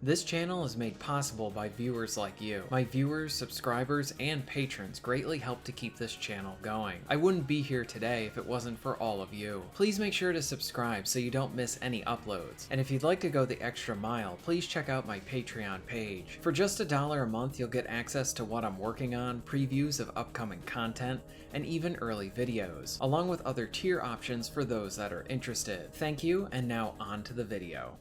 This channel is made possible by viewers like you. My viewers, subscribers, and patrons greatly help to keep this channel going. I wouldn't be here today if it wasn't for all of you. Please make sure to subscribe so you don't miss any uploads. And if you'd like to go the extra mile, please check out my Patreon page. For just $1 a month, you'll get access to what I'm working on, previews of upcoming content, and even early videos, along with other tier options for those that are interested. Thank you, and now on to the video.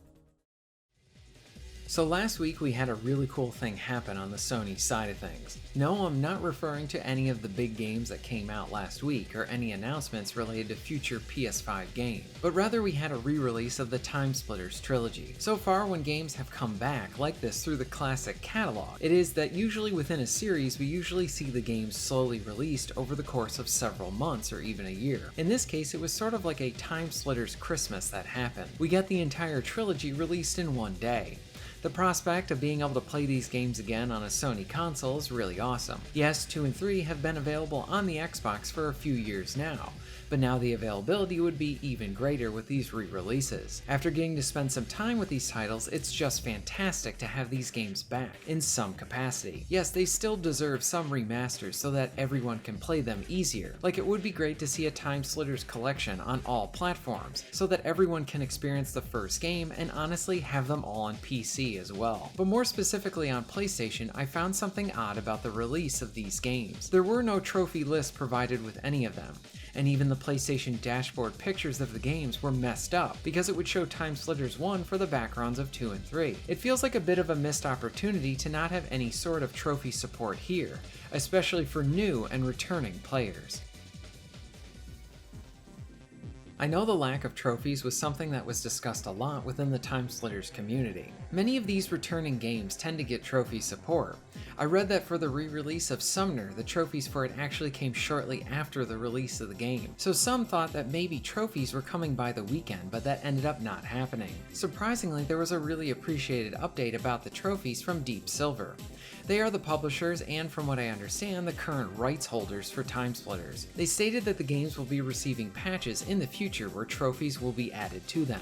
So last week we had a really cool thing happen on the Sony side of things. No, I'm not referring to any of the big games that came out last week or any announcements related to future PS5 games, but rather we had a re-release of the Timesplitters Trilogy. So far, when games have come back like this through the classic catalog, it is that usually within a series we usually see the games slowly released over the course of several months or even a year. In this case, it was sort of like a Timesplitters Christmas that happened. We got the entire trilogy released in one day. The prospect of being able to play these games again on a Sony console is really awesome. Yes, 2 and 3 have been available on the Xbox for a few years now, but now the availability would be even greater with these re-releases. After getting to spend some time with these titles, it's just fantastic to have these games back, in some capacity. Yes, they still deserve some remasters so that everyone can play them easier. Like, it would be great to see a Timesplitters collection on all platforms, so that everyone can experience the first game and honestly have them all on PC as well. But more specifically on PlayStation, I found something odd about the release of these games. There were no trophy lists provided with any of them, and even the PlayStation dashboard pictures of the games were messed up because it would show Timesplitters 1 for the backgrounds of 2 and 3. It feels like a bit of a missed opportunity to not have any sort of trophy support here, especially for new and returning players. I know the lack of trophies was something that was discussed a lot within the Timesplitters community. Many of these returning games tend to get trophy support. I read that for the re-release of Summoner, the trophies for it actually came shortly after the release of the game, so some thought that maybe trophies were coming by the weekend, but that ended up not happening. Surprisingly, there was a really appreciated update about the trophies from Deep Silver. They are the publishers and, from what I understand, the current rights holders for Timesplitters. They stated that the games will be receiving patches in the future where trophies will be added to them.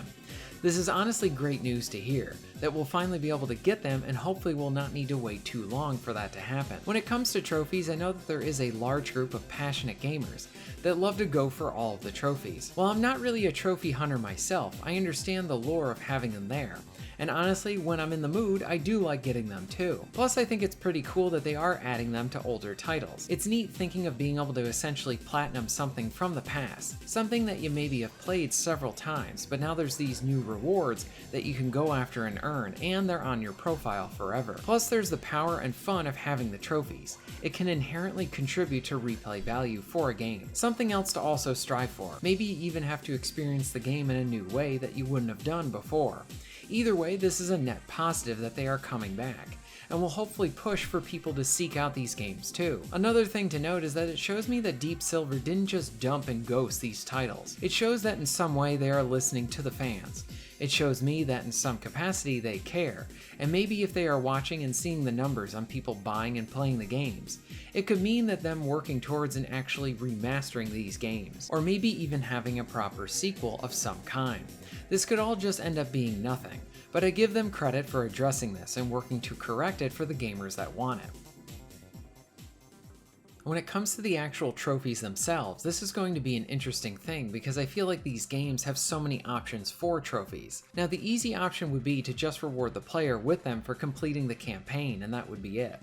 This is honestly great news to hear, that we'll finally be able to get them and hopefully we'll not need to wait too long for that to happen. When it comes to trophies, I know that there is a large group of passionate gamers that love to go for all of the trophies. While I'm not really a trophy hunter myself, I understand the lure of having them there. And honestly, when I'm in the mood, I do like getting them too. Plus, I think it's pretty cool that they are adding them to older titles. It's neat thinking of being able to essentially platinum something from the past, something that you maybe have played several times, but now there's these new rewards that you can go after and earn, and they're on your profile forever. Plus, there's the power and fun of having the trophies. It can inherently contribute to replay value for a game. Something else to also strive for. Maybe you even have to experience the game in a new way that you wouldn't have done before. Either way, this is a net positive that they are coming back, and will hopefully push for people to seek out these games too. Another thing to note is that it shows me that Deep Silver didn't just dump and ghost these titles. It shows that in some way they are listening to the fans. It shows me that in some capacity they care, and maybe if they are watching and seeing the numbers on people buying and playing the games, it could mean that them working towards and actually remastering these games, or maybe even having a proper sequel of some kind. This could all just end up being nothing, but I give them credit for addressing this and working to correct it for the gamers that want it. When it comes to the actual trophies themselves, this is going to be an interesting thing because I feel like these games have so many options for trophies. Now, the easy option would be to just reward the player with them for completing the campaign, and that would be it.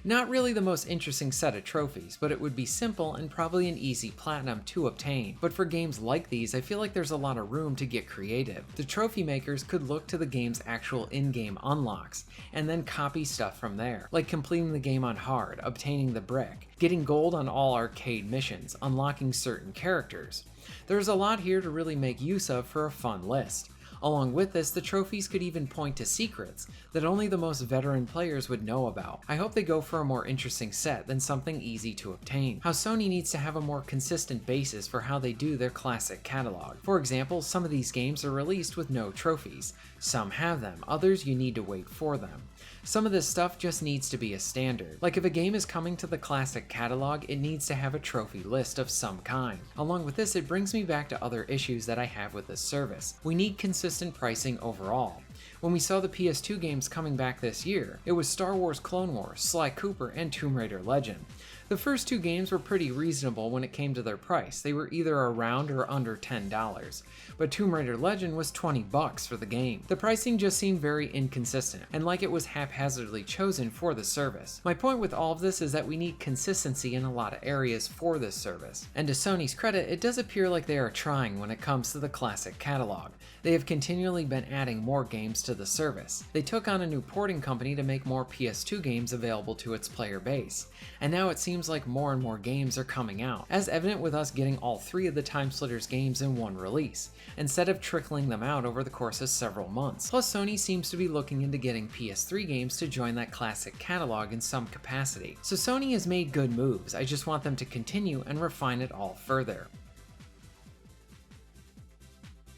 Not really the most interesting set of trophies, but it would be simple and probably an easy platinum to obtain. But for games like these, I feel like there's a lot of room to get creative. The trophy makers could look to the game's actual in-game unlocks, and then copy stuff from there, like completing the game on hard, obtaining the brick, getting gold on all arcade missions, unlocking certain characters. There's a lot here to really make use of for a fun list. Along with this, the trophies could even point to secrets that only the most veteran players would know about. I hope they go for a more interesting set than something easy to obtain. How Sony needs to have a more consistent basis for how they do their classic catalog. For example, some of these games are released with no trophies. Some have them, others you need to wait for them. Some of this stuff just needs to be a standard. Like if a game is coming to the classic catalog, it needs to have a trophy list of some kind. Along with this, it brings me back to other issues that I have with this service. We need consistent pricing overall. When we saw the PS2 games coming back this year, it was Star Wars Clone Wars, Sly Cooper, and Tomb Raider Legend. The first two games were pretty reasonable when it came to their price. They were either around or under $10, but Tomb Raider Legend was $20 for the game. The pricing just seemed very inconsistent, and like it was haphazardly chosen for the service. My point with all of this is that we need consistency in a lot of areas for this service, and to Sony's credit, it does appear like they are trying when it comes to the classic catalog. They have continually been adding more games to the service. They took on a new porting company to make more PS2 games available to its player base, and now it seems like more and more games are coming out, as evident with us getting all 3 of the Timesplitters games in one release, instead of trickling them out over the course of several months. Plus, Sony seems to be looking into getting PS3 games to join that classic catalog in some capacity. So Sony has made good moves, I just want them to continue and refine it all further.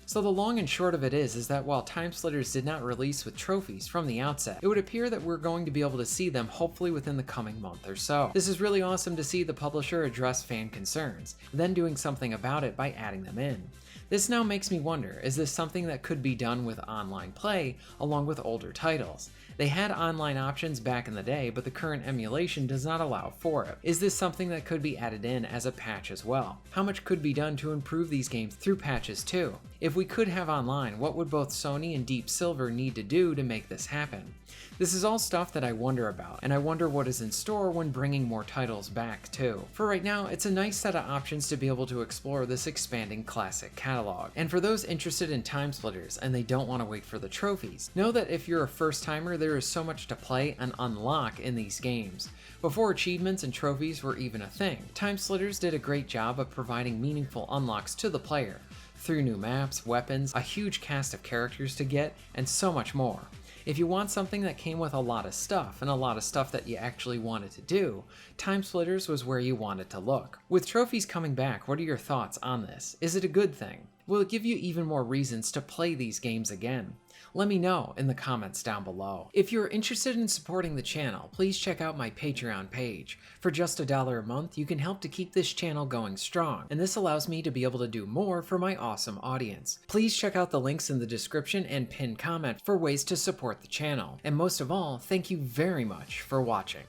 So the long and short of it is that while Timesplitters did not release with trophies from the outset, it would appear that we're going to be able to see them hopefully within the coming month or so. This is really awesome to see the publisher address fan concerns, then doing something about it by adding them in. This now makes me wonder, is this something that could be done with online play along with older titles? They had online options back in the day, but the current emulation does not allow for it. Is this something that could be added in as a patch as well? How much could be done to improve these games through patches too? If we could have online, what would both Sony and Deep Silver need to do to make this happen? This is all stuff that I wonder about, and I wonder what is in store when bringing more titles back too. For right now, it's a nice set of options to be able to explore this expanding classic catalog. And for those interested in Timesplitters and they don't want to wait for the trophies, know that if you're a first timer, there is so much to play and unlock in these games. Before achievements and trophies were even a thing, Timesplitters did a great job of providing meaningful unlocks to the player, through new maps, weapons, a huge cast of characters to get, and so much more. If you want something that came with a lot of stuff, and a lot of stuff that you actually wanted to do, Timesplitters was where you wanted to look. With trophies coming back, what are your thoughts on this? Is it a good thing? Will it give you even more reasons to play these games again? Let me know in the comments down below. If you're interested in supporting the channel, please check out my Patreon page. For just $1 a month, you can help to keep this channel going strong, and this allows me to be able to do more for my awesome audience. Please check out the links in the description and pinned comment for ways to support the channel. And most of all, thank you very much for watching.